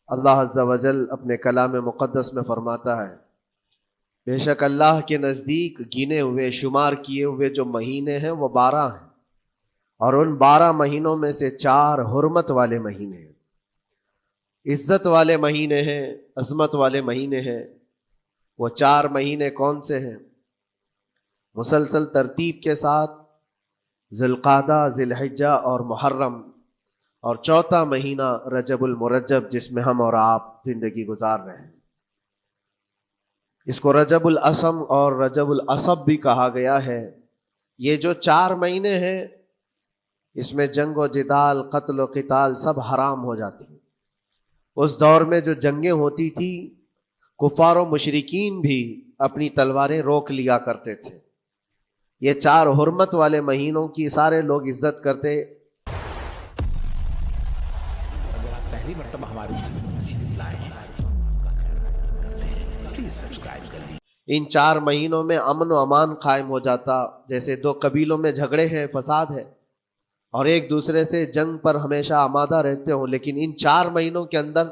اللہ عز و جل اپنے کلام مقدس میں فرماتا ہے، بے شک اللہ کے نزدیک گنے ہوئے شمار کیے ہوئے جو مہینے ہیں وہ 12 ہیں، اور ان 12 مہینوں میں سے 4 حرمت والے مہینے ہیں، عزت والے مہینے ہیں، عظمت والے مہینے ہیں۔ وہ 4 مہینے کون سے ہیں؟ مسلسل ترتیب کے ساتھ ذوالقعدہ، ذی الحجہ اور محرم، اور چوتھا مہینہ رجب المرجب جس میں ہم اور آپ زندگی گزار رہے ہیں۔ اس کو رجب الاسم اور رجب العصب بھی کہا گیا ہے۔ یہ جو 4 مہینے ہیں اس میں جنگ و جدال، قتل و قتال سب حرام ہو جاتی ہیں۔ اس دور میں جو جنگیں ہوتی تھی کفار و مشرکین بھی اپنی تلواریں روک لیا کرتے تھے۔ یہ 4 حرمت والے مہینوں کی سارے لوگ عزت کرتے۔ اگر آپ پہلی مرتبہ ہمارے تشریف لائے ہیں پلیز سبسکرائب کریں۔ ان 4 مہینوں میں امن و امان قائم ہو جاتا، جیسے 2 قبیلوں میں جھگڑے ہیں، فساد ہے، اور ایک دوسرے سے جنگ پر ہمیشہ آمادہ رہتے ہوں، لیکن ان 4 مہینوں کے اندر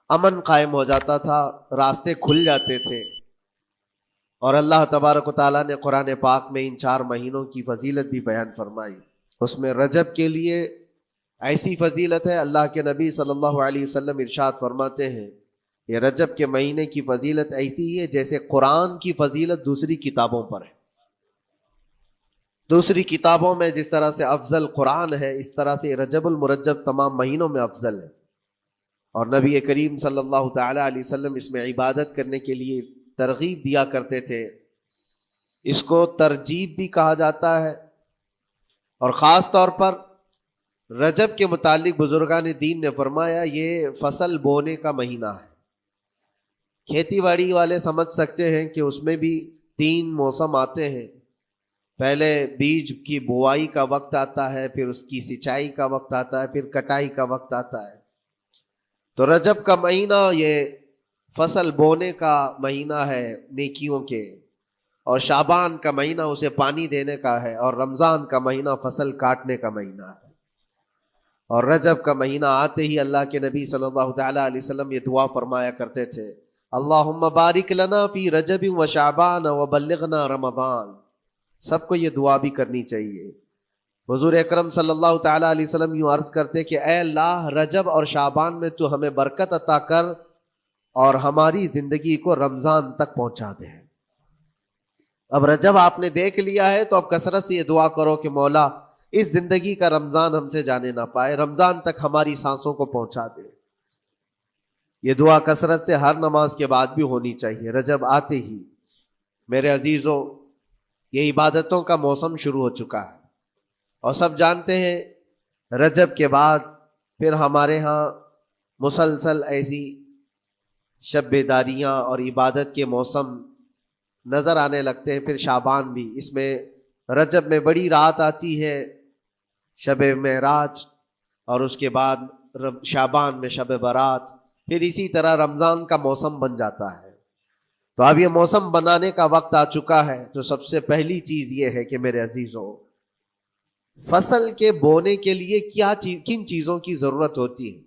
امن قائم ہو جاتا تھا، راستے کھل جاتے تھے۔ اور اللہ تبارک و تعالیٰ نے قرآن پاک میں ان 4 مہینوں کی فضیلت بھی بیان فرمائی۔ اس میں رجب کے لیے ایسی فضیلت ہے، اللہ کے نبی صلی اللہ علیہ وسلم ارشاد فرماتے ہیں یہ رجب کے مہینے کی فضیلت ایسی ہے جیسے قرآن کی فضیلت دوسری کتابوں پر ہے۔ دوسری کتابوں میں جس طرح سے افضل قرآن ہے، اس طرح سے رجب المرجب تمام مہینوں میں افضل ہے۔ اور نبی کریم صلی اللہ تعالی علیہ وسلم اس میں عبادت کرنے کے لیے ترغیب دیا کرتے تھے۔ اس کو ترجیب بھی کہا جاتا ہے، اور خاص طور پر رجب کے متعلق بزرگان دین نے فرمایا یہ فصل بونے کا مہینہ ہے۔ کھیتی باڑی والے سمجھ سکتے ہیں کہ اس میں بھی 3 موسم آتے ہیں۔ پہلے بیج کی بوائی کا وقت آتا ہے، پھر اس کی سچائی کا وقت آتا ہے، پھر کٹائی کا وقت آتا ہے۔ تو رجب کا مہینہ یہ فصل بونے کا مہینہ ہے نیکیوں کے، اور شعبان کا مہینہ اسے پانی دینے کا ہے، اور رمضان کا مہینہ فصل کاٹنے کا مہینہ ہے۔ اور رجب کا مہینہ آتے ہی اللہ کے نبی صلی اللہ تعالی علیہ وسلم یہ دعا فرمایا کرتے تھے، اللہم بارک لنا فی رجب و شعبان وبلغنا رمضان۔ سب کو یہ دعا بھی کرنی چاہیے۔ حضور اکرم صلی اللہ تعالی علیہ وسلم یوں عرض کرتے کہ اے اللہ، رجب اور شعبان میں تو ہمیں برکت عطا کر اور ہماری زندگی کو رمضان تک پہنچا دے۔ اب رجب آپ نے دیکھ لیا ہے تو اب کثرت سے یہ دعا کرو کہ مولا اس زندگی کا رمضان ہم سے جانے نہ پائے، رمضان تک ہماری سانسوں کو پہنچا دے۔ یہ دعا کثرت سے ہر نماز کے بعد بھی ہونی چاہیے۔ رجب آتے ہی میرے عزیزوں یہ عبادتوں کا موسم شروع ہو چکا ہے، اور سب جانتے ہیں رجب کے بعد پھر ہمارے ہاں مسلسل ایسی شب بیداریاں اور عبادت کے موسم نظر آنے لگتے ہیں۔ پھر شعبان بھی، اس میں رجب میں بڑی رات آتی ہے، شب معراج، اور اس کے بعد شعبان میں شب برات، پھر اسی طرح رمضان کا موسم بن جاتا ہے۔ تو اب یہ موسم بنانے کا وقت آ چکا ہے۔ تو سب سے پہلی چیز یہ ہے کہ میرے عزیزوں، فصل کے بونے کے لیے کن چیزوں کی ضرورت ہوتی ہے،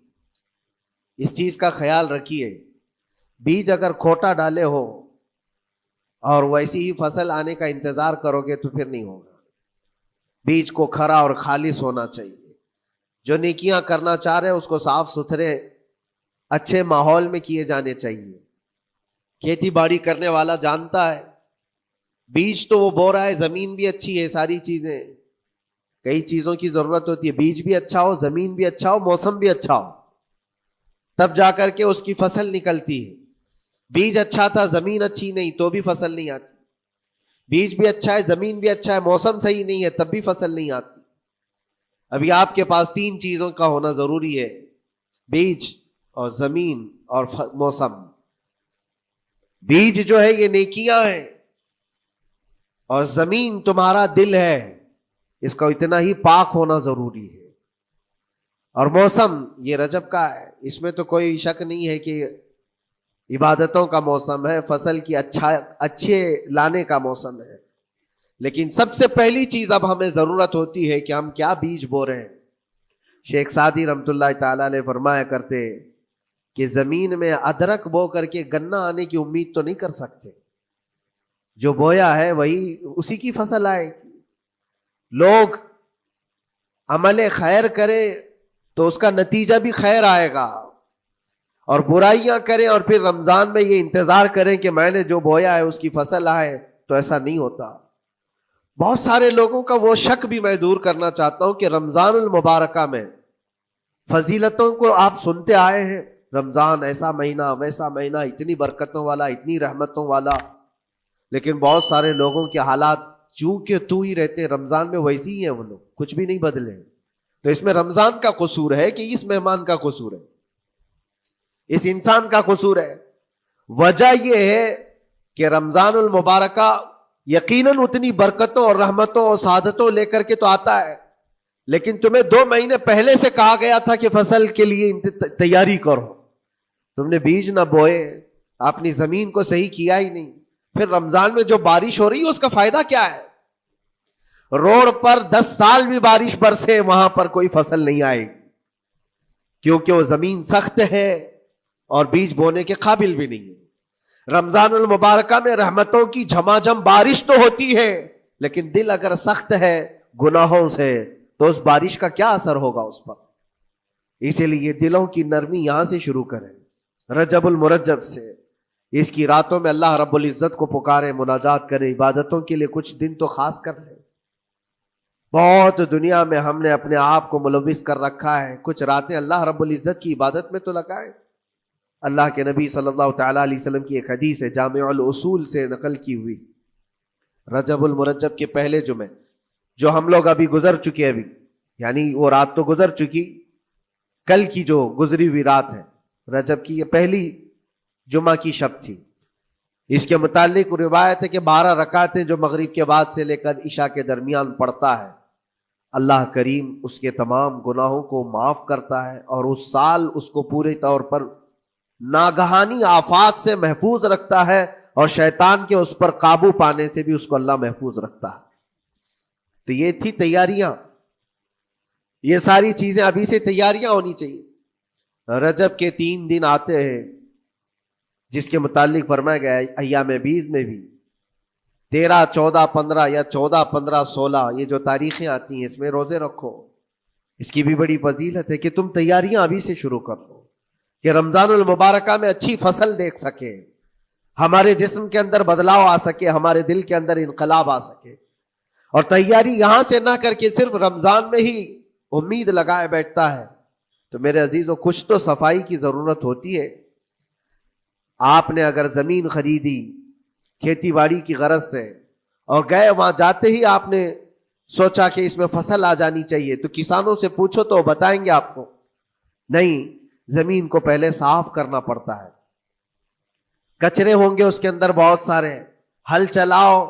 اس چیز کا خیال رکھیے۔ بیج اگر کھوٹا ڈالے ہو اور ویسی ہی فصل آنے کا انتظار کرو گے تو پھر نہیں ہوگا۔ بیج کو کھرا اور خالص ہونا چاہیے۔ جو نیکیاں کرنا چاہ رہے اس کو صاف ستھرے اچھے ماحول میں کیے جانے چاہیے۔ کھیتی باڑی کرنے والا جانتا ہے بیج تو وہ بو رہا ہے، زمین بھی اچھی ہے، ساری چیزیں، کئی چیزوں کی ضرورت ہوتی ہے۔ بیج بھی اچھا ہو، زمین بھی اچھا ہو، موسم بھی اچھا ہو، تب جا کر کے اس کی فصل نکلتی ہے۔ بیج اچھا تھا، زمین اچھی نہیں تو بھی فصل نہیں آتی۔ بیج بھی اچھا ہے، زمین بھی اچھا ہے، موسم صحیح نہیں ہے تب بھی فصل نہیں آتی۔ ابھی آپ کے پاس 3 چیزوں کا ہونا ضروری ہے، بیج اور زمین اور موسم۔ بیج جو ہے یہ نیکیاں ہیں، اور زمین تمہارا دل ہے، اس کا اتنا ہی پاک ہونا ضروری ہے۔ اور موسم یہ رجب کا ہے، اس میں تو کوئی شک نہیں ہے کہ عبادتوں کا موسم ہے، فصل کی اچھے لانے کا موسم ہے۔ لیکن سب سے پہلی چیز اب ہمیں ضرورت ہوتی ہے کہ ہم کیا بیج بو رہے ہیں۔ شیخ سعدی رحمت اللہ تعالی علیہ فرمایا کرتے کہ زمین میں ادرک بو کر کے گنا آنے کی امید تو نہیں کر سکتے. جو بویا ہے وہی اسی کی فصل آئے گی. لوگ عمل خیر کریں تو اس کا نتیجہ بھی خیر آئے گا, اور برائیاں کریں اور پھر رمضان میں یہ انتظار کریں کہ میں نے جو بویا ہے اس کی فصل آئے, تو ایسا نہیں ہوتا. بہت سارے لوگوں کا وہ شک بھی میں دور کرنا چاہتا ہوں کہ رمضان المبارکہ میں فضیلتوں کو آپ سنتے آئے ہیں, رمضان ایسا مہینہ ویسا مہینہ, اتنی برکتوں والا, اتنی رحمتوں والا, لیکن بہت سارے لوگوں کے حالات چونکہ تو ہی رہتے رمضان میں ویسی ہی ہیں, وہ لوگ کچھ بھی نہیں بدلے. تو اس میں رمضان کا قصور ہے کہ اس مہمان کا قصور ہے, اس انسان کا قصور ہے؟ وجہ یہ ہے کہ رمضان المبارکہ یقیناً اتنی برکتوں اور رحمتوں اور سعادتوں لے کر کے تو آتا ہے, لیکن تمہیں 2 مہینے پہلے سے کہا گیا تھا کہ فصل کے لیے تیاری کرو. تم نے بیج نہ بوئے, اپنی زمین کو صحیح کیا ہی نہیں. پھر رمضان میں جو بارش ہو رہی ہے اس کا فائدہ کیا ہے؟ روڈ پر 10 سال بھی بارش برسے وہاں پر کوئی فصل نہیں آئے گی, کیونکہ وہ زمین سخت ہے اور بیج بونے کے قابل بھی نہیں ہے. رمضان المبارکہ میں رحمتوں کی جھماجھم بارش تو ہوتی ہے, لیکن دل اگر سخت ہے گناہوں سے تو اس بارش کا کیا اثر ہوگا اس پر. اسی لیے دلوں کی نرمی یہاں سے شروع کریں, رجب المرجب سے. اس کی راتوں میں اللہ رب العزت کو پکاریں, مناجات کریں, عبادتوں کے لیے کچھ دن تو خاص کر لیں. بہت دنیا میں ہم نے اپنے آپ کو ملوث کر رکھا ہے, کچھ راتیں اللہ رب العزت کی عبادت میں تو لگائیں. اللہ کے نبی صلی اللہ تعالیٰ علیہ وسلم کی ایک حدیث ہے, جامع الاصول سے نقل کی ہوئی, رجب المرجب کے پہلے جمعے جو ہم لوگ ابھی گزر چکے, ابھی یعنی وہ رات تو گزر چکی, کل کی جو گزری ہوئی رات ہے رجب کی, یہ پہلی جمعہ کی شب تھی. اس کے متعلق روایت ہے کہ 12 رکعتیں جو مغرب کے بعد سے لے کر عشاء کے درمیان پڑھتا ہے, اللہ کریم اس کے تمام گناہوں کو معاف کرتا ہے, اور اس سال اس کو پورے طور پر ناگہانی آفات سے محفوظ رکھتا ہے, اور شیطان کے اس پر قابو پانے سے بھی اس کو اللہ محفوظ رکھتا ہے. تو یہ تھی تیاریاں, یہ ساری چیزیں ابھی سے تیاریاں ہونی چاہیے. رجب کے 3 دن آتے ہیں جس کے متعلق فرمایا گیا ہے ایام بیز میں بھی 13, 14, 15 یا 14, 15, 16 یہ جو تاریخیں آتی ہیں اس میں روزے رکھو. اس کی بھی بڑی فضیلت ہے کہ تم تیاریاں ابھی سے شروع کر دو کہ رمضان المبارکہ میں اچھی فصل دیکھ سکے, ہمارے جسم کے اندر بدلاؤ آ سکے, ہمارے دل کے اندر انقلاب آ سکے. اور تیاری یہاں سے نہ کر کے صرف رمضان میں ہی امید لگائے بیٹھتا ہے تو میرے عزیزوں کچھ تو صفائی کی ضرورت ہوتی ہے. آپ نے اگر زمین خریدی کھیتی باڑی کی غرض سے اور گئے, وہاں جاتے ہی آپ نے سوچا کہ اس میں فصل آ جانی چاہیے, تو کسانوں سے پوچھو تو بتائیں گے آپ کو نہیں, زمین کو پہلے صاف کرنا پڑتا ہے, کچرے ہوں گے اس کے اندر بہت سارے, ہل چلاؤ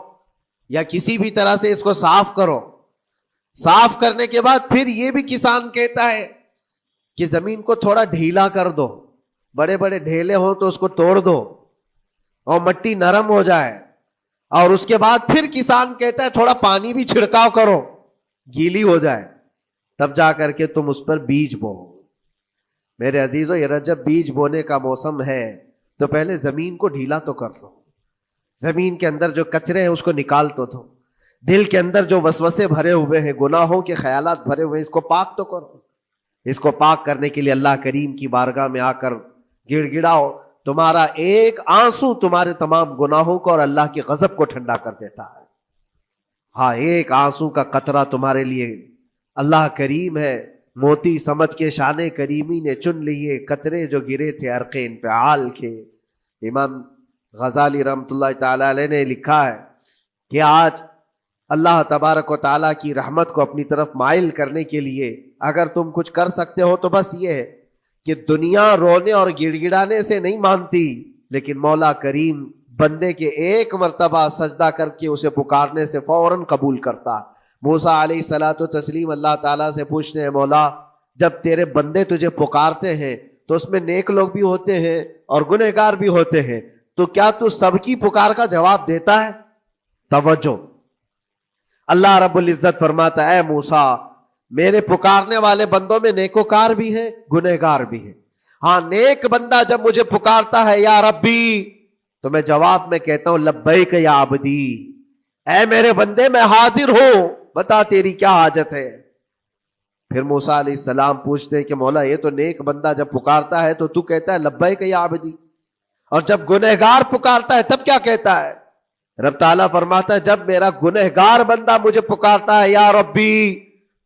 یا کسی بھی طرح سے اس کو صاف کرو. صاف کرنے کے بعد پھر یہ بھی کسان کہتا ہے کہ زمین کو تھوڑا ڈھیلا کر دو, بڑے بڑے ڈھیلے ہوں تو اس کو توڑ دو اور مٹی نرم ہو جائے, اور اس کے بعد پھر کسان کہتا ہے تھوڑا پانی بھی چھڑکاؤ کرو, گیلی ہو جائے, تب جا کر کے تم اس پر بیج بو. میرے عزیزو یہ رجب بیج بونے کا موسم ہے, تو پہلے زمین کو ڈھیلا تو کر دو, زمین کے اندر جو کچرے ہیں اس کو نکال تو دو, دل کے اندر جو وسوسے بھرے ہوئے ہیں, گناہوں کے خیالات بھرے ہوئے ہیں, اس کو پاک تو کرو. اس کو پاک کرنے کے لیے اللہ کریم کی بارگاہ میں آ کر گڑ گڑاؤ. تمہارا ایک آنسو تمہارے تمام گناہوں کو اور اللہ کے غضب کو ٹھنڈا کر دیتا ہے. ہاں, ایک آنسو کا قطرہ تمہارے لیے اللہ کریم ہے, موتی سمجھ کے شان کریمی نے چن لیے قطرے جو گرے تھے عرق انفعال کے. امام غزالی رحمۃ اللہ تعالی علیہ نے لکھا ہے کہ آج اللہ تبارک و تعالیٰ کی رحمت کو اپنی طرف مائل کرنے کے لیے اگر تم کچھ کر سکتے ہو تو بس یہ ہے کہ دنیا رونے اور گڑ گڑانے سے نہیں مانتی, لیکن مولا کریم بندے کے ایک مرتبہ سجدہ کر کے اسے پکارنے سے فوراً قبول کرتا. موسیٰ علیہ الصلاۃ والتسلیم اللہ تعالیٰ سے پوچھتے ہیں, مولا جب تیرے بندے تجھے پکارتے ہیں تو اس میں نیک لوگ بھی ہوتے ہیں اور گنہگار بھی ہوتے ہیں, تو کیا تو سب کی پکار کا جواب دیتا ہے؟ توجہ, اللہ رب العزت فرماتا ہے, اے موسیٰ میرے پکارنے والے بندوں میں نیکوکار بھی ہیں, گنہگار بھی ہیں, ہاں نیک بندہ جب مجھے پکارتا ہے یا ربی تو میں جواب میں کہتا ہوں لبیک یا عبدی، اے میرے بندے میں حاضر ہوں، بتا تیری کیا حاجت ہے۔ پھر موسیٰ علیہ السلام پوچھتے ہیں کہ مولا یہ تو نیک بندہ جب پکارتا ہے تو کہتا ہے لبیک یا عبدی، اور جب گنہگار پکارتا ہے تب کیا کہتا ہے؟ رب تعالیٰ فرماتا ہے جب میرا گنہگار بندہ مجھے پکارتا ہے یا ربی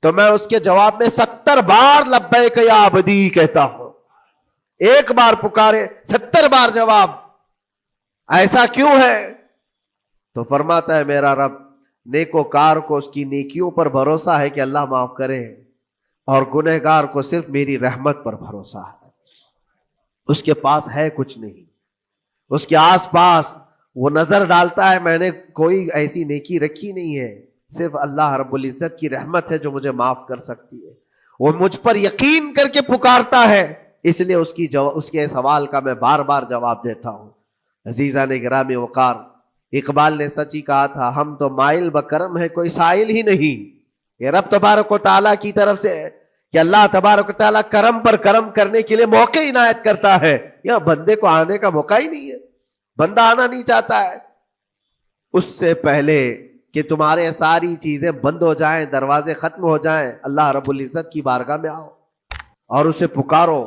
تو میں اس کے جواب میں 70 بار لبیک یا عبدی کہتا ہوں۔ ایک بار پکارے 70 بار جواب، ایسا کیوں ہے؟ تو فرماتا ہے میرا رب نیکوکار کو اس کی نیکیوں پر بھروسہ ہے کہ اللہ معاف کرے، اور گنہگار کو صرف میری رحمت پر بھروسہ ہے۔ اس کے پاس ہے کچھ نہیں، اس کے آس پاس وہ نظر ڈالتا ہے میں نے کوئی ایسی نیکی رکھی نہیں ہے، صرف اللہ رب العزت کی رحمت ہے جو مجھے معاف کر سکتی ہے۔ وہ مجھ پر یقین کر کے پکارتا ہے، اس لیے اس کے سوال کا میں بار بار جواب دیتا ہوں۔ عزیزان گرامی وقار، اقبال نے سچ ہی کہا تھا، ہم تو مائل بکرم ہے کوئی سائل ہی نہیں۔ یہ رب تبارک و تعالیٰ کی طرف سے ہے کہ اللہ تبارک و تعالیٰ کرم پر کرم کرنے کے لیے موقع عنایت کرتا ہے، یا بندے کو آنے کا موقع ہی نہیں ہے، بندہ آنا نہیں چاہتا ہے۔ اس سے پہلے کہ تمہارے ساری چیزیں بند ہو جائیں، دروازے ختم ہو جائیں، اللہ رب العزت کی بارگاہ میں آؤ اور اسے پکارو،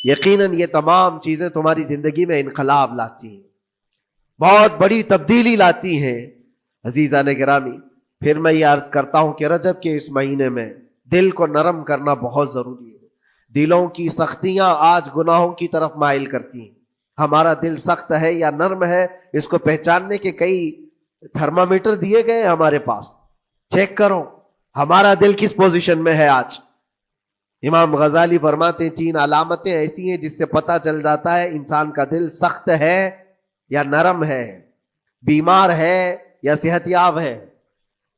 یقیناً یہ تمام چیزیں تمہاری زندگی میں انقلاب لاتی ہیں، بہت بڑی تبدیلی لاتی ہیں۔ عزیزان گرامی، پھر میں یہ عرض کرتا ہوں کہ رجب کے اس مہینے میں دل کو نرم کرنا بہت ضروری ہے۔ دلوں کی سختیاں آج گناہوں کی طرف مائل کرتی ہیں۔ ہمارا دل سخت ہے یا نرم ہے، اس کو پہچاننے کے کئی تھرمامیٹر دیے گئے ہمارے پاس، چیک کرو ہمارا دل کس پوزیشن میں ہے آج۔ امام غزالی فرماتے ہیں 3 علامتیں ایسی ہیں جس سے پتہ چل جاتا ہے انسان کا دل سخت ہے یا نرم ہے، بیمار ہے یا صحت یاب ہے۔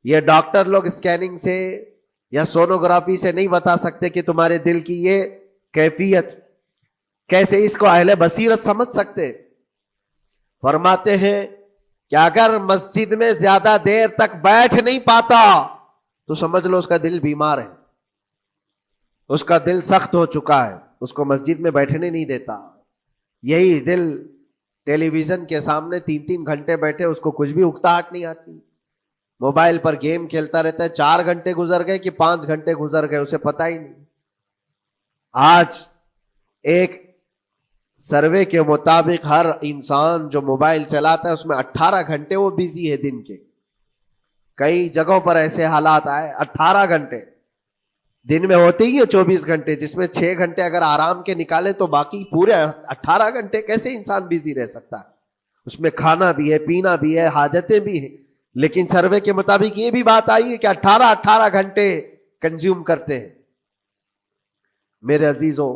یہ ڈاکٹر لوگ اسکیننگ سے یا سونوگرافی سے نہیں بتا سکتے کہ تمہارے دل کی یہ کیفیت کیسے، اس کو اہل بصیرت سمجھ سکتے۔ فرماتے ہیں کہ اگر مسجد میں زیادہ دیر تک بیٹھ نہیں پاتا تو سمجھ لو اس کا دل بیمار ہے، اس کا دل سخت ہو چکا ہے، اس کو مسجد میں بیٹھنے نہیں دیتا۔ یہی دل ٹیلی ویژن کے سامنے 3 گھنٹے بیٹھے، اس کو کچھ بھی اکتاہٹ نہیں آتی، موبائل پر گیم کھیلتا رہتا ہے، 4 گھنٹے گزر گئے کہ 5 گھنٹے گزر گئے اسے پتہ ہی نہیں۔ آج ایک سروے کے مطابق ہر انسان جو موبائل چلاتا ہے اس میں 18 گھنٹے وہ بیزی ہے دن کے۔ کئی جگہوں پر ایسے حالات آئے 18 گھنٹے دن میں ہوتے ہی ہے 24 گھنٹے، جس میں 6 گھنٹے اگر آرام کے نکالے تو باقی پورے 18 گھنٹے کیسے انسان بیزی رہ سکتا ہے؟ اس میں کھانا بھی ہے، پینا بھی ہے، حاجتیں بھی ہیں، لیکن سروے کے مطابق یہ بھی بات آئی ہے کہ 18 گھنٹے کنزیوم کرتے ہیں۔ میرے عزیزوں،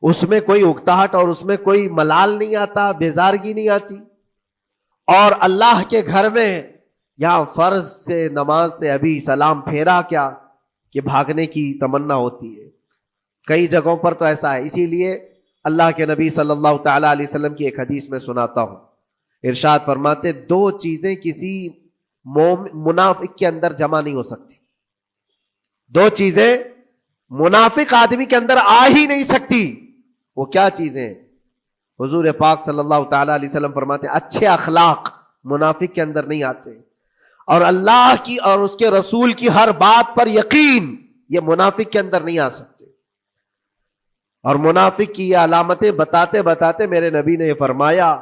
اس میں کوئی اکتاہٹ اور اس میں کوئی ملال نہیں آتا، بیزارگی نہیں آتی، اور اللہ کے گھر میں یہاں فرض سے نماز سے ابھی سلام پھیرا کیا کہ بھاگنے کی تمنا ہوتی ہے۔ کئی جگہوں پر تو ایسا ہے، اسی لیے اللہ کے نبی صلی اللہ تعالی علیہ وسلم کی ایک حدیث میں سناتا ہوں، ارشاد فرماتے 2 چیزیں کسی منافق کے اندر جمع نہیں ہو سکتی، 2 چیزیں منافق آدمی کے اندر آ ہی نہیں سکتی۔ وہ کیا چیزیں؟ حضور پاک صلی اللہ تعالی علیہ وسلم فرماتے ہیں اچھے اخلاق منافق کے اندر نہیں آتے، اور اللہ کی اور اس کے رسول کی ہر بات پر یقین، یہ منافق کے اندر نہیں آ سکتے۔ اور منافق کی یہ علامتیں بتاتے بتاتے میرے نبی نے یہ فرمایا،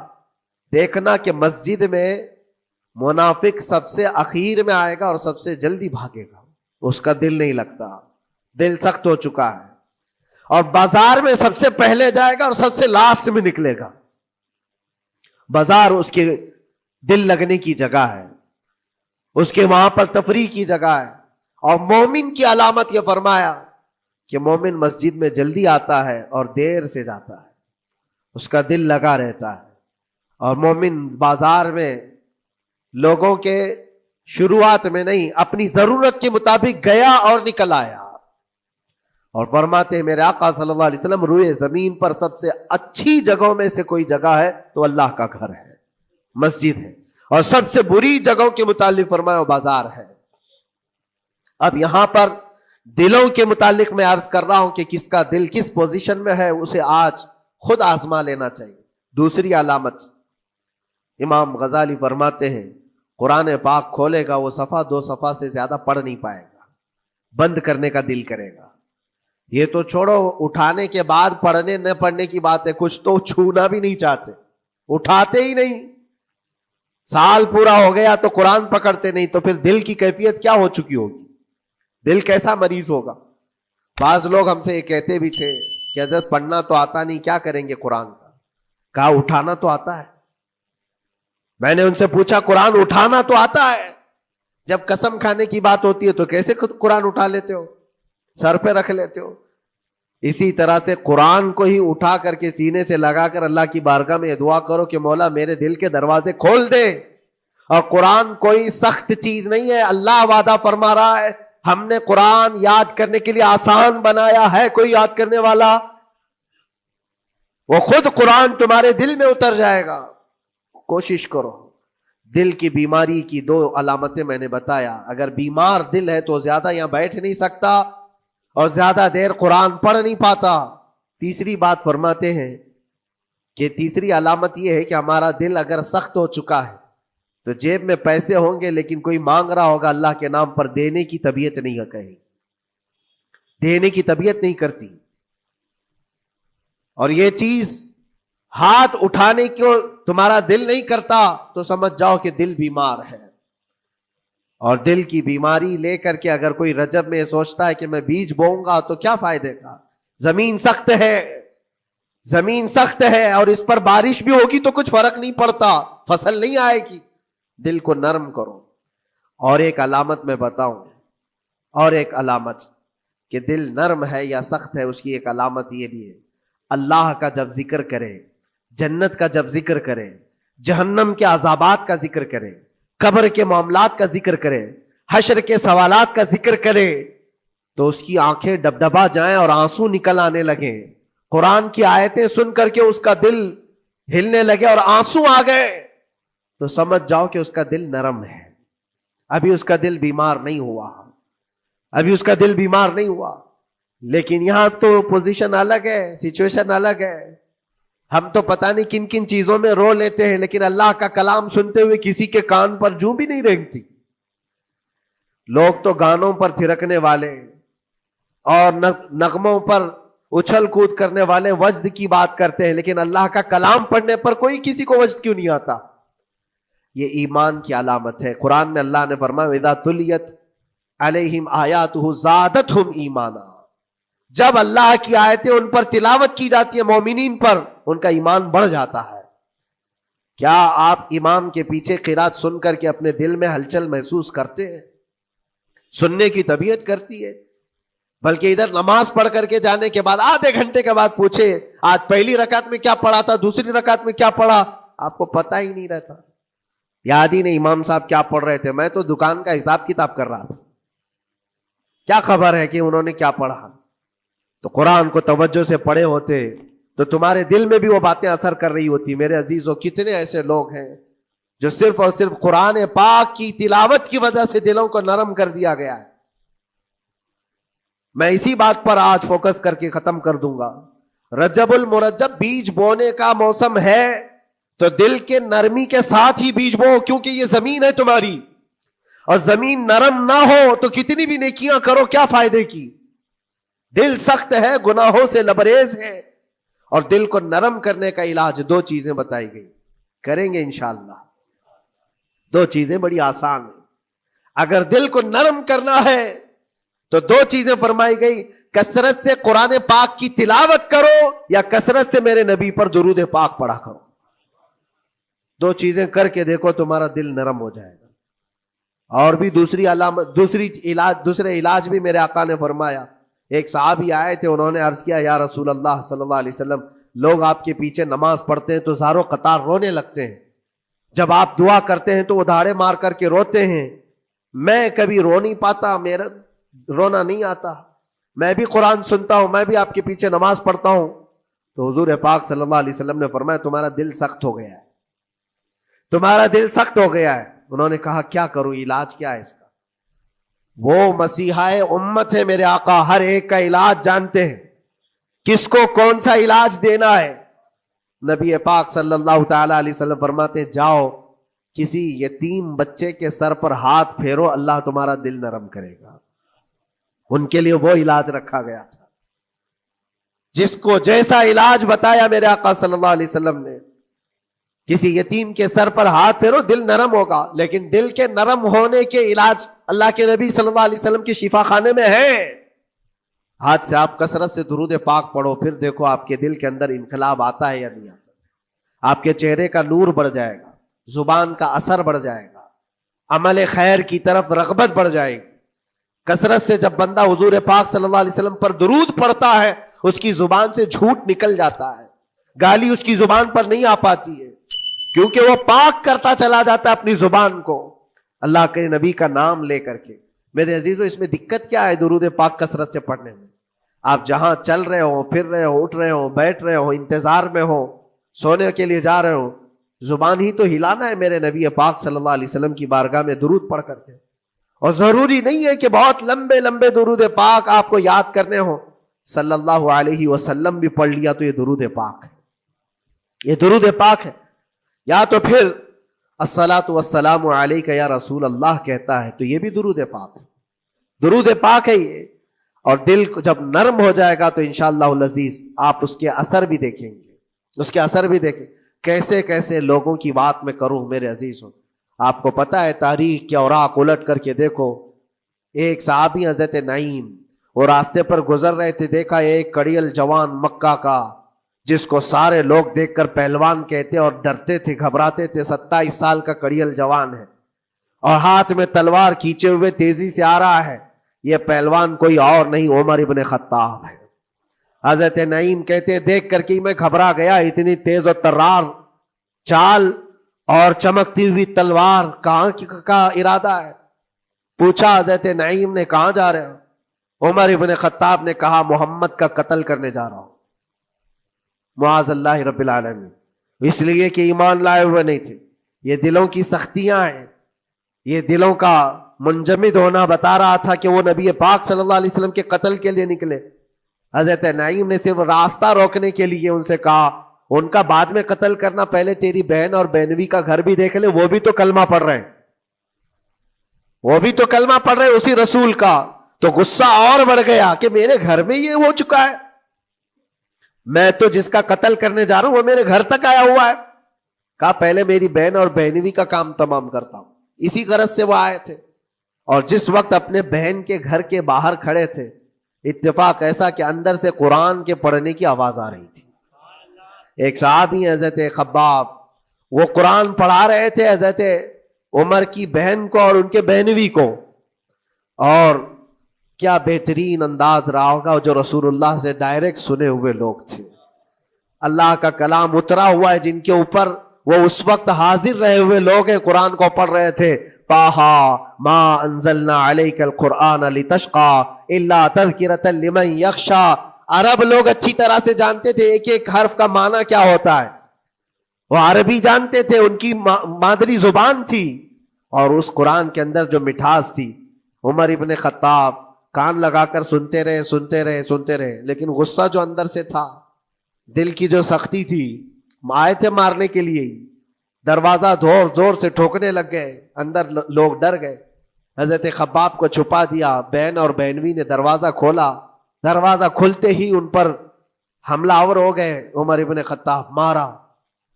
دیکھنا کہ مسجد میں منافق سب سے اخیر میں آئے گا اور سب سے جلدی بھاگے گا، اس کا دل نہیں لگتا، دل سخت ہو چکا ہے، اور بازار میں سب سے پہلے جائے گا اور سب سے لاسٹ میں نکلے گا۔ بازار اس کے دل لگنے کی جگہ ہے، اس کے وہاں پر تفریح کی جگہ ہے۔ اور مومن کی علامت یہ فرمایا کہ مومن مسجد میں جلدی آتا ہے اور دیر سے جاتا ہے، اس کا دل لگا رہتا ہے۔ اور مومن بازار میں لوگوں کے شروعات میں نہیں، اپنی ضرورت کے مطابق گیا اور نکل آیا۔ اور فرماتے ہیں میرے آقا صلی اللہ علیہ وسلم، روئے زمین پر سب سے اچھی جگہوں میں سے کوئی جگہ ہے تو اللہ کا گھر ہے، مسجد ہے، اور سب سے بری جگہوں کے متعلق فرمایا وہ بازار ہے۔ اب یہاں پر دلوں کے متعلق میں عرض کر رہا ہوں کہ کس کا دل کس پوزیشن میں ہے، اسے آج خود آزما لینا چاہیے. دوسری علامت, امام غزالی فرماتے ہیں قرآن پاک کھولے گا وہ صفحہ 2 صفحہ سے زیادہ پڑھ نہیں پائے گا, بند کرنے کا دل کرے گا. یہ تو چھوڑو اٹھانے کے بعد پڑھنے نہ پڑھنے کی بات ہے, کچھ تو چھونا بھی نہیں چاہتے, اٹھاتے ہی نہیں. سال پورا ہو گیا تو قرآن پکڑتے نہیں, تو پھر دل کی کیفیت کیا ہو چکی ہوگی, دل کیسا مریض ہوگا. بعض لوگ ہم سے یہ کہتے بھی تھے کہ حضرت پڑھنا تو آتا نہیں, کیا کریں گے قرآن کا. کہا اٹھانا تو آتا ہے. میں نے ان سے پوچھا قرآن اٹھانا تو آتا ہے, جب قسم کھانے کی بات ہوتی ہے تو کیسے قرآن اٹھا لیتے ہو, سر پہ رکھ لیتے ہو. اسی طرح سے قرآن کو ہی اٹھا کر کے سینے سے لگا کر اللہ کی بارگاہ میں دعا کرو کہ مولا میرے دل کے دروازے کھول دے. اور قرآن کوئی سخت چیز نہیں ہے, اللہ وعدہ فرما رہا ہے ہم نے قرآن یاد کرنے کے لیے آسان بنایا ہے. کوئی یاد کرنے والا, وہ خود قرآن تمہارے دل میں اتر جائے گا. کوشش کرو. دل کی بیماری کی 2 علامتیں میں نے بتایا. اگر بیمار دل ہے تو زیادہ یہاں بیٹھ نہیں سکتا اور زیادہ دیر قرآن پڑھ نہیں پاتا. تیسری بات فرماتے ہیں کہ تیسری علامت یہ ہے کہ ہمارا دل اگر سخت ہو چکا ہے تو جیب میں پیسے ہوں گے لیکن کوئی مانگ رہا ہوگا اللہ کے نام پر, دینے کی طبیعت نہیں ہے, کہیں دینے کی طبیعت نہیں کرتی. اور یہ چیز ہاتھ اٹھانے کو تمہارا دل نہیں کرتا تو سمجھ جاؤ کہ دل بیمار ہے. اور دل کی بیماری لے کر کے اگر کوئی رجب میں سوچتا ہے کہ میں بیج بوؤں گا تو کیا فائدے کا, زمین سخت ہے, زمین سخت ہے اور اس پر بارش بھی ہوگی تو کچھ فرق نہیں پڑتا, فصل نہیں آئے گی. دل کو نرم کرو. اور ایک علامت میں بتاؤں, اور ایک علامت کہ دل نرم ہے یا سخت ہے, اس کی ایک علامت یہ بھی ہے, اللہ کا جب ذکر کرے, جنت کا جب ذکر کرے, جہنم کے عذابات کا ذکر کرے, قبر کے معاملات کا ذکر کرے, حشر کے سوالات کا ذکر کرے, تو اس کی آنکھیں ڈبڈبا جائیں اور آنسو نکل آنے لگیں. قرآن کی آیتیں سن کر کے اس کا دل ہلنے لگے اور آنسو آ گئے تو سمجھ جاؤ کہ اس کا دل نرم ہے. ابھی اس کا دل بیمار نہیں ہوا, ابھی اس کا دل بیمار نہیں ہوا. لیکن یہاں تو پوزیشن الگ ہے, سچویشن الگ ہے. ہم تو پتہ نہیں کن کن چیزوں میں رو لیتے ہیں, لیکن اللہ کا کلام سنتے ہوئے کسی کے کان پر جوں بھی نہیں رینگتی. لوگ تو گانوں پر تھرکنے والے اور نغموں پر اچھل کود کرنے والے وجد کی بات کرتے ہیں, لیکن اللہ کا کلام پڑھنے پر کوئی کسی کو وجد کیوں نہیں آتا. یہ ایمان کی علامت ہے. قرآن میں اللہ نے فرمایا اذا تلیت علیہم آیاتہ زادتہم ایمانا, جب اللہ کی آیتیں ان پر تلاوت کی جاتی ہیں مومنین پر, ان کا ایمان بڑھ جاتا ہے. کیا آپ امام کے پیچھے قرات سن کر کے اپنے دل میں ہلچل محسوس کرتے ہیں؟ سننے کی طبیعت کرتی ہے. بلکہ ادھر نماز پڑھ کر کے جانے کے بعد آدھے گھنٹے کے بعد پوچھے آج پہلی رکعت میں کیا پڑھا تھا, دوسری رکعت میں کیا پڑھا, آپ کو پتہ ہی نہیں رہتا. یاد ہی نہیں امام صاحب کیا پڑھ رہے تھے, میں تو دکان کا حساب کتاب کر رہا تھا, کیا خبر ہے کہ انہوں نے کیا پڑھا. تو قرآن کو توجہ سے پڑھے ہوتے تو تمہارے دل میں بھی وہ باتیں اثر کر رہی ہوتی. میرے عزیزوں, کتنے ایسے لوگ ہیں جو صرف اور صرف قرآن پاک کی تلاوت کی وجہ سے دلوں کو نرم کر دیا گیا ہے. میں اسی بات پر آج فوکس کر کے ختم کر دوں گا. رجب المرجب بیج بونے کا موسم ہے تو دل کے نرمی کے ساتھ ہی بیج بو, کیونکہ یہ زمین ہے تمہاری, اور زمین نرم نہ ہو تو کتنی بھی نیکیاں کرو کیا فائدے کی. دل سخت ہے, گناہوں سے لبریز ہے, اور دل کو نرم کرنے کا علاج 2 چیزیں بتائی گئی, کریں گے انشاءاللہ. 2 چیزیں بڑی آسان ہیں. اگر دل کو نرم کرنا ہے تو 2 چیزیں فرمائی گئی, کثرت سے قرآن پاک کی تلاوت کرو یا کثرت سے میرے نبی پر درود پاک پڑھا کرو. 2 چیزیں کر کے دیکھو, تمہارا دل نرم ہو جائے گا. اور بھی دوسری علامت, دوسرے علاج بھی میرے آقا نے فرمایا. ایک صحابی آئے تھے, انہوں نے عرض کیا یا رسول اللہ صلی اللہ علیہ وسلم, لوگ آپ کے پیچھے نماز پڑھتے ہیں تو زاروں قطار رونے لگتے ہیں, جب آپ دعا کرتے ہیں تو وہ دھاڑے مار کر کے روتے ہیں. میں کبھی رو نہیں پاتا, میرا رونا نہیں آتا, میں بھی قرآن سنتا ہوں, میں بھی آپ کے پیچھے نماز پڑھتا ہوں. تو حضور پاک صلی اللہ علیہ وسلم نے فرمایا تمہارا دل سخت ہو گیا ہے, تمہارا دل سخت ہو گیا ہے. انہوں نے کہا کیا کروں, علاج کیا ہے اس کا؟ وہ مسیحائے امت ہے میرے آقا, ہر ایک کا علاج جانتے ہیں, کس کو کون سا علاج دینا ہے. نبی پاک صلی اللہ تعالی علیہ وسلم فرماتے ہیں جاؤ کسی یتیم بچے کے سر پر ہاتھ پھیرو، اللہ تمہارا دل نرم کرے گا۔ ان کے لیے وہ علاج رکھا گیا تھا، جس کو جیسا علاج بتایا میرے آقا صلی اللہ علیہ وسلم نے، کسی یتیم کے سر پر ہاتھ پھیرو دل نرم ہوگا۔ لیکن دل کے نرم ہونے کے علاج اللہ کے نبی صلی اللہ علیہ وسلم کے شفا خانے میں ہے۔ ہاتھ سے آپ کثرت سے درود پاک پڑھو، پھر دیکھو آپ کے دل کے اندر انقلاب آتا ہے یا نہیں آتا۔ آپ کے چہرے کا نور بڑھ جائے گا، زبان کا اثر بڑھ جائے گا، عمل خیر کی طرف رغبت بڑھ جائے گی۔ کثرت سے جب بندہ حضور پاک صلی اللہ علیہ وسلم پر درود پڑھتا ہے، اس کی زبان سے جھوٹ نکل جاتا ہے، گالی اس کی زبان پر نہیں آ پاتی ہے، کیونکہ وہ پاک کرتا چلا جاتا ہے اپنی زبان کو اللہ کے نبی کا نام لے کر کے۔ میرے عزیزو، اس میں دقت کیا ہے درود پاک کثرت سے پڑھنے میں؟ آپ جہاں چل رہے ہو، پھر رہے ہو، اٹھ رہے ہو، بیٹھ رہے ہو، انتظار میں ہو، سونے کے لیے جا رہے ہو، زبان ہی تو ہلانا ہے میرے نبی پاک صلی اللہ علیہ وسلم کی بارگاہ میں درود پڑھ کر کے۔ اور ضروری نہیں ہے کہ بہت لمبے لمبے درود پاک آپ کو یاد کرنے ہو، صلی اللہ علیہ وسلم بھی پڑھ لیا تو یہ درود پاک ہے، یہ درود پاک ہے۔ یا تو پھر الصلاۃ والسلام علیک یا رسول اللہ کہتا ہے تو یہ بھی درود پاک ہے، درود پاک ہے یہ۔ اور دل کو جب نرم ہو جائے گا تو انشاءاللہ العزیز آپ اس کے اثر بھی دیکھیں گے، اس کے اثر بھی دیکھیں۔ کیسے کیسے لوگوں کی بات میں کروں میرے عزیزوں، آپ کو پتا ہے تاریخ کے اوراق الٹ کر کے دیکھو، ایک صحابی حضرت نعیم وہ راستے پر گزر رہے تھے، دیکھا ایک کڑیل جوان مکہ کا جس کو سارے لوگ دیکھ کر پہلوان کہتے اور ڈرتے تھے، گھبراتے تھے، 27 سال کا کڑیل جوان ہے اور ہاتھ میں تلوار کھینچے ہوئے تیزی سے آ رہا ہے۔ یہ پہلوان کوئی اور نہیں عمر ابن خطاب ہے۔ حضرت نعیم کہتے دیکھ کر کے میں گھبرا گیا، اتنی تیز و ترار چال اور چمکتی ہوئی تلوار، کہاں کا ارادہ ہے؟ پوچھا حضرت نعیم نے کہاں جا رہے ہو؟ عمر ابن خطاب نے کہا محمد کا قتل کرنے جا رہا ہوں۔ معاذ اللہ رب العالمین، اس لیے کہ ایمان لائے ہوئے نہیں تھے۔ یہ دلوں کی سختیاں ہیں، یہ دلوں کا منجمد ہونا بتا رہا تھا کہ وہ نبی پاک صلی اللہ علیہ وسلم کے قتل کے لیے نکلے۔ حضرت نعیم نے صرف راستہ روکنے کے لیے ان سے کہا ان کا بعد میں قتل کرنا، پہلے تیری بہن اور بہنوی کا گھر بھی دیکھ لے، وہ بھی تو کلمہ پڑھ رہے ہیں، وہ بھی تو کلمہ پڑھ رہے ہیں اسی رسول کا۔ تو غصہ اور بڑھ گیا کہ میرے گھر میں یہ ہو چکا ہے، میں تو جس کا قتل کرنے جا رہا ہوں وہ میرے گھر تک آیا ہوا ہے۔ کہا پہلے میری بہن اور بہنوی کا کام تمام کرتا ہوں۔ اسی غرض سے وہ آئے تھے، اور جس وقت اپنے بہن کے گھر کے باہر کھڑے تھے، اتفاق ایسا کہ اندر سے قرآن کے پڑھنے کی آواز آ رہی تھی۔ ایک صحابی حضرت خباب، وہ قرآن پڑھا رہے تھے حضرت عمر کی بہن کو اور ان کے بہنوی کو، اور کیا بہترین انداز رہا ہوگا، جو رسول اللہ سے ڈائریکٹ سنے ہوئے لوگ تھے، اللہ کا کلام اترا ہوا ہے جن کے اوپر، وہ اس وقت حاضر رہے ہوئے لوگ ہیں، قرآن کو پڑھ رہے تھے۔ طٰہٰ ما انزلنا علیک القرآن لتشقیٰ الا تذکرۃ لمن یخشیٰ۔ عرب لوگ اچھی طرح سے جانتے تھے ایک ایک حرف کا معنی کیا ہوتا ہے، وہ عربی جانتے تھے، ان کی مادری زبان تھی، اور اس قرآن کے اندر جو مٹھاس تھی، عمر ابن خطاب کان لگا کر سنتے رہے سنتے رہے سنتے رہے، لیکن غصہ جو اندر سے تھا، دل کی جو سختی تھی، آئے تھے مارنے کے لیے، دروازہ زور زور سے ٹھوکنے لگ گئے، اندر لوگ ڈر گئے۔ حضرت خباب کو چھپا دیا، بہن اور بہنوی نے دروازہ کھولا، دروازہ کھلتے ہی ان پر حملہ آور ہو گئے۔ عمر ابن خطاب مارا،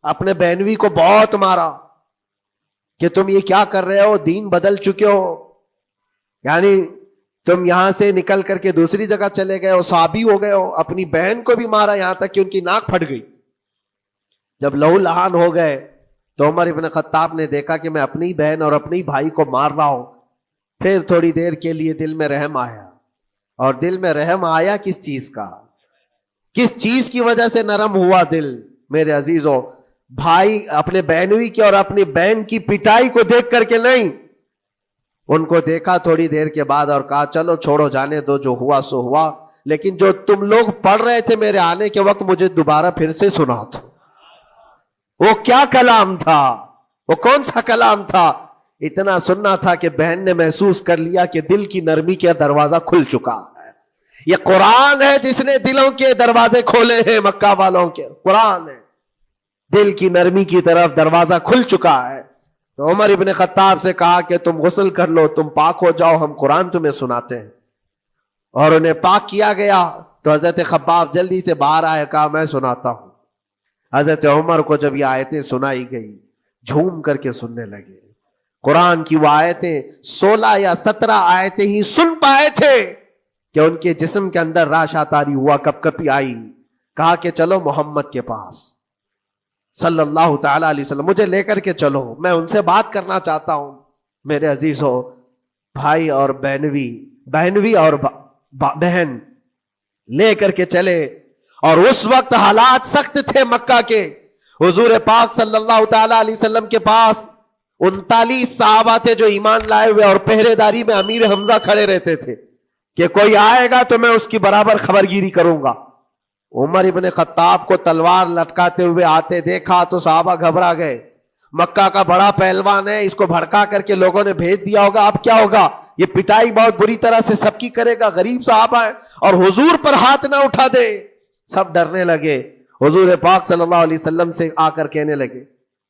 اپنے بہنوی کو بہت مارا کہ تم یہ کیا کر رہے ہو، دین بدل چکے ہو، یعنی تم یہاں سے نکل کر کے دوسری جگہ چلے گئے ہو، صحابی ہو گئے ہو۔ اپنی بہن کو بھی مارا، یہاں تک کہ ان کی ناک پھٹ گئی۔ جب لہو لہان ہو گئے تو عمر ابن خطاب نے دیکھا کہ میں اپنی بہن اور اپنی بھائی کو مار رہا ہوں۔ پھر تھوڑی دیر کے لیے دل میں رحم آیا، اور دل میں رحم آیا کس چیز کا، کس چیز کی وجہ سے نرم ہوا دل میرے عزیزوں؟ بھائی اپنے بہنوی کی اور اپنی بہن کی پٹائی کو دیکھ کر کے نہیں، ان کو دیکھا تھوڑی دیر کے بعد اور کہا چلو چھوڑو، جانے دو، جو ہوا سو ہوا، لیکن جو تم لوگ پڑھ رہے تھے میرے آنے کے وقت مجھے دوبارہ پھر سے سنا دو۔ وہ کیا کلام تھا، وہ کون سا کلام تھا؟ اتنا سننا تھا کہ بہن نے محسوس کر لیا کہ دل کی نرمی کا دروازہ کھل چکا ہے۔ یہ قرآن ہے جس نے دلوں کے دروازے کھولے ہیں، مکہ والوں کے قرآن ہے۔ دل کی نرمی کی طرف دروازہ کھل چکا ہے. تو عمر ابن خطاب سے کہا کہ تم غسل کر لو, تم پاک ہو جاؤ, ہم قرآن تمہیں سناتے ہیں. اور انہیں پاک کیا گیا. تو حضرت خباب جلدی سے باہر آئے, کہا میں سناتا ہوں. حضرت عمر کو جب یہ آیتیں سنائی گئی جھوم کر کے سننے لگے. قرآن کی وہ آیتیں 16 یا 17 آیتیں ہی سن پائے تھے کہ ان کے جسم کے اندر راشا تاری ہوا, کپ کپی آئی. کہا کہ چلو محمد کے پاس صلی اللہ تعالی علیہ وسلم, مجھے لے کر کے چلو, میں ان سے بات کرنا چاہتا ہوں. میرے عزیزو, بھائی اور بہنوی اور بہن لے کر کے چلے. اور اس وقت حالات سخت تھے مکہ کے. حضور پاک صلی اللہ تعالی علیہ وسلم کے پاس 39 صحابہ تھے جو ایمان لائے ہوئے, اور پہرے داری میں امیر حمزہ کھڑے رہتے تھے کہ کوئی آئے گا تو میں اس کی برابر خبرگیری کروں گا. عمر ابن خطاب کو تلوار لٹکاتے ہوئے آتے دیکھا تو صحابہ گھبرا گئے. مکہ کا بڑا پہلوان ہے, اس کو بھڑکا کر کے لوگوں نے بھیج دیا ہوگا, اب کیا ہوگا, یہ پٹائی بہت بری طرح سے سب کی کرے گا. غریب صحابہ ہے اور حضور پر ہاتھ نہ اٹھا دے. سب ڈرنے لگے. حضور پاک صلی اللہ علیہ وسلم سے آ کر کہنے لگے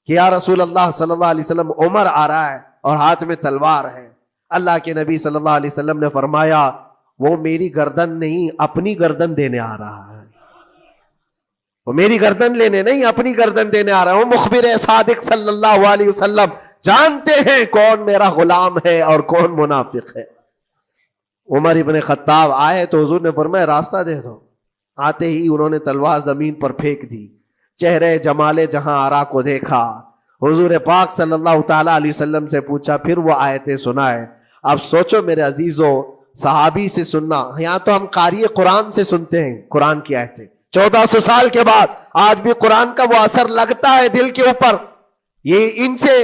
کہ یا رسول اللہ صلی اللہ علیہ وسلم, عمر آ رہا ہے اور ہاتھ میں تلوار ہے. اللہ کے نبی صلی اللہ علیہ وسلم نے فرمایا وہ میری گردن نہیں, اپنی گردن دینے آ رہا ہے. وہ میری گردن لینے نہیں, اپنی گردن دینے آ رہا ہے. وہ مخبر صادق صلی اللہ علیہ وسلم جانتے ہیں کون میرا غلام ہے اور کون منافق ہے. عمر ابن خطاب آئے تو حضور نے فرمایا راستہ دے دو. آتے ہی انہوں نے تلوار زمین پر پھینک دی. چہرے جمال جہاں آرا کو دیکھا. حضور پاک صلی اللہ تعالی علیہ وسلم سے پوچھا, پھر وہ آیتیں سنائے. اب سوچو میرے عزیزو, صحابی سے سننا, یہاں تو ہم قاری قرآن سے سنتے ہیں قرآن کی آیتیں. 1400 سال کے بعد آج بھی قرآن کا وہ اثر لگتا ہے دل کے اوپر. یہ ان سے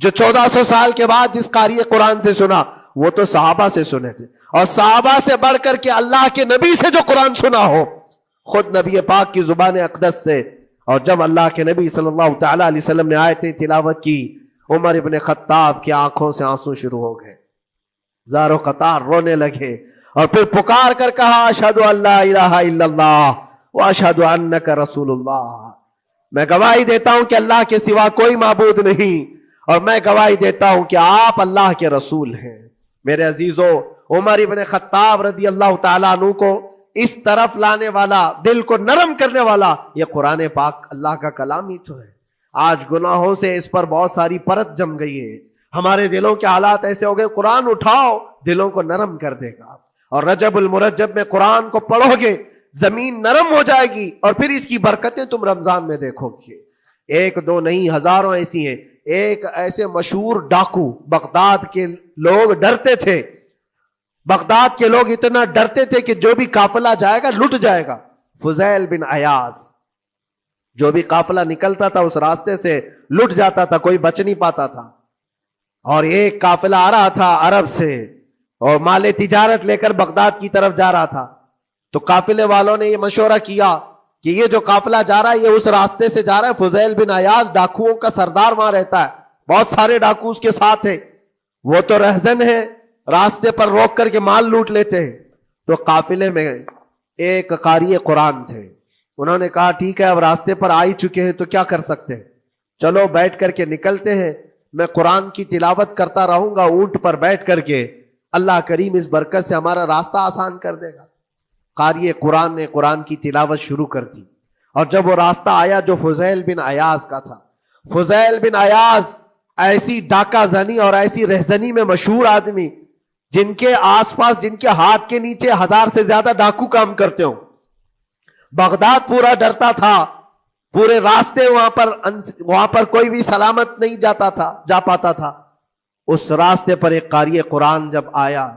جو 1400 سال کے بعد جس قاری قرآن سے سنا وہ تو صحابہ سے سنے تھے, اور صحابہ سے بڑھ کر کے اللہ کے نبی سے جو قرآن سنا ہو, خود نبی پاک کی زبان اقدس سے. اور جب اللہ کے نبی صلی اللہ تعالی علیہ وسلم نے آیتیں تلاوت کی, عمر ابن خطاب کی آنکھوں سے آنسو شروع ہو گئے. زار و قطار رونے لگے اور پھر پکار کر کہا اشہد ان لا الہ الا اللہ واشہد انک رسول اللہ. میں گواہی دیتا ہوں کہ اللہ کے سوا کوئی معبود نہیں, اور میں گواہی دیتا ہوں کہ آپ اللہ کے رسول ہیں. میرے عزیزو, عمر ابن خطاب رضی اللہ تعالیٰ عنہ کو اس طرف لانے والا, دل کو نرم کرنے والا, یہ قرآن پاک اللہ کا کلام ہی تو ہے. آج گناہوں سے اس پر بہت ساری پرت جم گئی ہے. ہمارے دلوں کے حالات ایسے ہو گئے, قرآن اٹھاؤ دلوں کو نرم کر دے گا. اور رجب المرجب میں قرآن کو پڑھو گے زمین نرم ہو جائے گی, اور پھر اس کی برکتیں تم رمضان میں دیکھو گے. ایک دو نہیں, ہزاروں ایسی ہیں. ایک ایسے مشہور ڈاکو, بغداد کے لوگ ڈرتے تھے. بغداد کے لوگ اتنا ڈرتے تھے کہ جو بھی قافلہ جائے گا لٹ جائے گا. فضیل بن عیاض, جو بھی قافلہ نکلتا تھا اس راستے سے لٹ جاتا تھا, کوئی بچ نہیں پاتا تھا. اور ایک قافلہ آ رہا تھا عرب سے اور مال تجارت لے کر بغداد کی طرف جا رہا تھا. تو قافلے والوں نے یہ مشورہ کیا کہ یہ جو قافلہ جا رہا ہے یہ اس راستے سے جا رہا ہے. فضیل بن عیاض ڈاکوؤں کا سردار وہاں رہتا ہے, بہت سارے ڈاکو اس کے ساتھ ہیں, وہ تو رہزن ہے, راستے پر روک کر کے مال لوٹ لیتے ہیں. تو قافلے میں ایک قاری قرآن تھے. انہوں نے کہا ٹھیک ہے اب راستے پر آ ہی چکے ہیں تو کیا کر سکتے ہیں, چلو بیٹھ کر کے نکلتے ہیں, میں قرآن کی تلاوت کرتا رہوں گا اونٹ پر بیٹھ کر کے, اللہ کریم اس برکت سے ہمارا راستہ آسان کر دے گا. قاری قرآن نے قرآن کی تلاوت شروع کر دی, اور جب وہ راستہ آیا جو فضیل بن عیاض کا تھا, فضیل بن عیاض ایسی ڈاکہ زنی اور ایسی رہزنی میں مشہور آدمی, جن کے آس پاس, جن کے ہاتھ کے نیچے 1000 سے زیادہ ڈاکو کام کرتے ہوں. بغداد پورا ڈرتا تھا, پورے راستے وہاں پر کوئی بھی سلامت نہیں جا پاتا تھا. اس راستے پر ایک قاری قرآن جب آیا,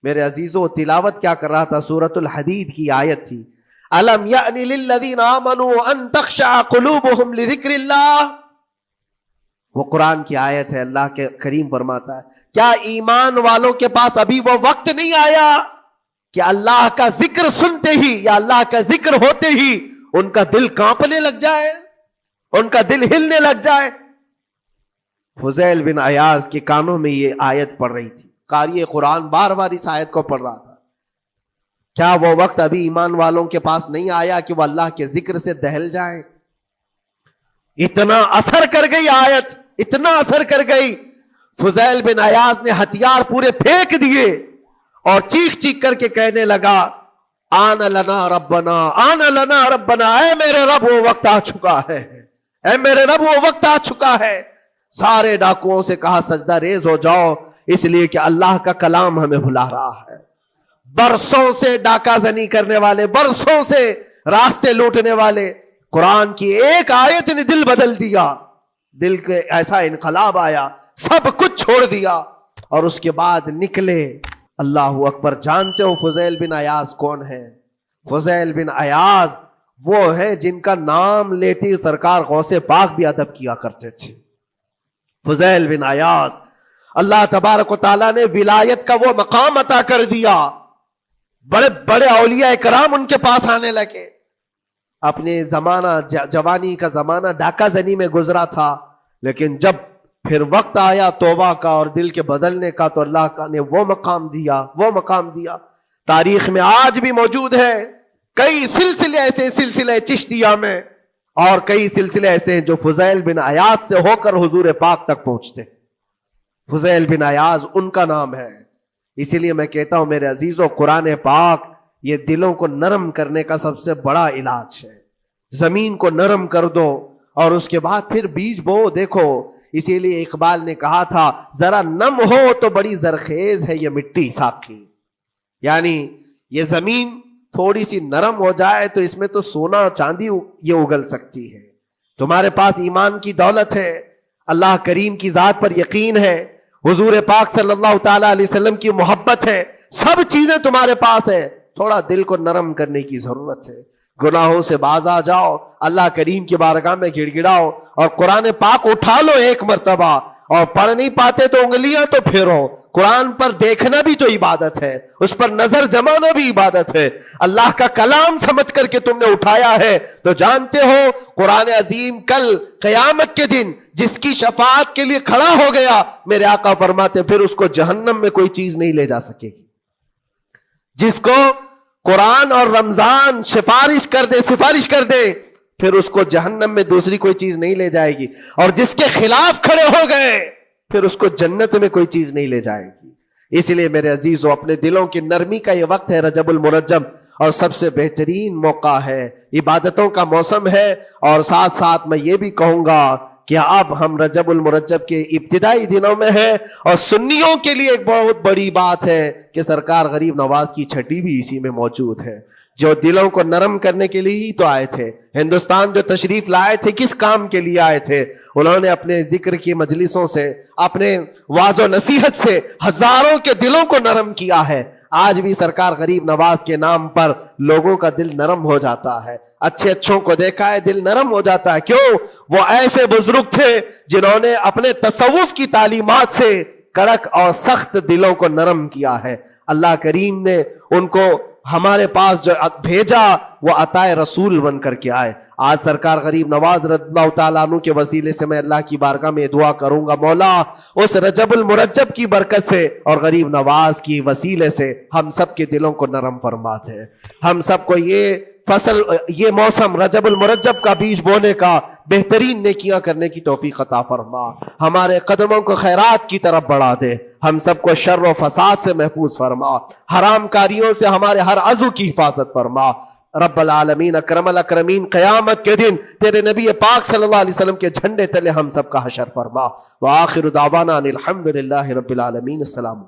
میرے عزیزو تلاوت کیا کر رہا تھا, سورۃ الحدید کی آیت تھی, الم یأن للذین آمنوا ان تخشع قلوبهم لذکر اللہ. وہ قرآن کی آیت ہے. اللہ کے کریم فرماتا ہے کیا ایمان والوں کے پاس ابھی وہ وقت نہیں آیا کہ اللہ کا ذکر سنتے ہی یا اللہ کا ذکر ہوتے ہی ان کا دل کانپنے لگ جائے, ان کا دل ہلنے لگ جائے. فضیل بن عیاض کے کانوں میں یہ آیت پڑھ رہی تھی. قاری قرآن بار بار اس آیت کو پڑھ رہا تھا. کیا وہ وقت ابھی ایمان والوں کے پاس نہیں آیا کہ وہ اللہ کے ذکر سے دہل جائیں؟ اتنا اثر کر گئی آیت، اتنا اثر کر گئی، فضیل بن عیاض نے ہتھیار پورے پھینک دیے اور چیخ چیخ کر کے کہنے لگا آن لنا ربنا، آن لنا ربنا، اے میرے رب وہ وقت آ چکا ہے، اے میرے رب وہ وقت آ چکا ہے۔ سارے ڈاکوؤں سے کہا سجدہ ریز ہو جاؤ، اس لیے کہ اللہ کا کلام ہمیں بلا رہا ہے۔ برسوں سے ڈاکہ زنی کرنے والے، برسوں سے راستے لوٹنے والے، قرآن کی ایک آیت نے دل بدل دیا، دل کے ایسا انقلاب آیا، سب کچھ چھوڑ دیا اور اس کے بعد نکلے۔ اللہ اکبر۔ جانتے ہو فضیل بن عیاض کون ہے؟ فضیل بن عیاض وہ ہے جن کا نام لیتی سرکار غوث پاک بھی ادب کیا کرتے تھے۔ فضیل بن عیاض، اللہ تبارک و تعالیٰ نے ولایت کا وہ مقام عطا کر دیا، بڑے بڑے اولیاء کرام ان کے پاس آنے لگے۔ اپنے زمانہ جوانی کا زمانہ ڈاکہ زنی میں گزرا تھا، لیکن جب پھر وقت آیا توبہ کا اور دل کے بدلنے کا تو اللہ نے وہ مقام دیا، وہ مقام دیا۔ تاریخ میں آج بھی موجود ہے کئی سلسلے ایسے، سلسلے چشتیہ میں، اور کئی سلسلے ایسے ہیں جو فضیل بن عیاض سے ہو کر حضور پاک تک پہنچتے۔ فضیل بن عیاض ان کا نام ہے۔ اسی لیے میں کہتا ہوں میرے عزیزوں، قرآن پاک یہ دلوں کو نرم کرنے کا سب سے بڑا علاج ہے۔ زمین کو نرم کر دو اور اس کے بعد پھر بیج بو۔ دیکھو اسی لیے اقبال نے کہا تھا ذرا نم ہو تو بڑی زرخیز ہے یہ مٹی ساقی، یعنی یہ زمین تھوڑی سی نرم ہو جائے تو اس میں تو سونا چاندی یہ اگل سکتی ہے۔ تمہارے پاس ایمان کی دولت ہے، اللہ کریم کی ذات پر یقین ہے، حضور پاک صلی اللہ تعالی علیہ وسلم کی محبت ہے، سب چیزیں تمہارے پاس ہے، تھوڑا دل کو نرم کرنے کی ضرورت ہے۔ گناہوں سے باز آ جاؤ، اللہ کریم کی بارگاہ میں گڑ گڑاؤ اور قرآن پاک اٹھا لو ایک مرتبہ، اور پڑھ نہیں پاتے تو انگلیاں تو پھیرو۔ قرآن پر دیکھنا بھی تو عبادت ہے، اس پر نظر جمانا بھی عبادت ہے۔ اللہ کا کلام سمجھ کر کے تم نے اٹھایا ہے تو جانتے ہو قرآن عظیم کل قیامت کے دن جس کی شفاعت کے لیے کھڑا ہو گیا، میرے آقا فرماتے پھر اس کو جہنم میں کوئی چیز نہیں لے جا سکے گی۔ جس کو قرآن اور رمضان سفارش کر دے پھر اس کو جہنم میں دوسری کوئی چیز نہیں لے جائے گی، اور جس کے خلاف کھڑے ہو گئے پھر اس کو جنت میں کوئی چیز نہیں لے جائے گی۔ اس لیے میرے عزیزو، اپنے دلوں کی نرمی کا یہ وقت ہے رجب المرجب، اور سب سے بہترین موقع ہے، عبادتوں کا موسم ہے۔ اور ساتھ ساتھ میں یہ بھی کہوں گا کہ اب ہم رجب المرجب کے ابتدائی دنوں میں ہیں، اور سنیوں کے لیے ایک بہت بڑی بات ہے کہ سرکار غریب نواز کی چھٹی بھی اسی میں موجود ہے، جو دلوں کو نرم کرنے کے لیے ہی تو آئے تھے۔ ہندوستان جو تشریف لائے تھے کس کام کے لیے آئے تھے؟ انہوں نے اپنے ذکر کی مجلسوں سے، اپنے واعظ و نصیحت سے ہزاروں کے دلوں کو نرم کیا ہے۔ آج بھی سرکار غریب نواز کے نام پر لوگوں کا دل نرم ہو جاتا ہے، اچھے اچھوں کو دیکھا ہے دل نرم ہو جاتا ہے۔ کیوں؟ وہ ایسے بزرگ تھے جنہوں نے اپنے تصوف کی تعلیمات سے کڑک اور سخت دلوں کو نرم کیا ہے۔ اللہ کریم نے ان کو ہمارے پاس جو بھیجا وہ عطائے رسول بن کر کے آئے۔ آج سرکار غریب نواز رضی اللہ تعالیٰ عنہ کے وسیلے سے میں اللہ کی بارگاہ میں دعا کروں گا، مولا اس رجب المرجب کی برکت سے اور غریب نواز کی وسیلے سے ہم سب کے دلوں کو نرم فرما دے، ہم سب کو یہ فصل، یہ موسم رجب المرجب کا بیج بونے کا، بہترین نیکیاں کرنے کی توفیق عطا فرما، ہمارے قدموں کو خیرات کی طرف بڑھا دے، ہم سب کو شر و فساد سے محفوظ فرما، حرام کاریوں سے ہمارے ہر عضو کی حفاظت فرما۔ رب العالمین اکرم الاکرمین، قیامت کے دن تیرے نبی پاک صلی اللہ علیہ وسلم کے جھنڈے تلے ہم سب کا حشر فرما۔ وآخر دعوانا ان الحمد للہ رب العالمین۔ السلام۔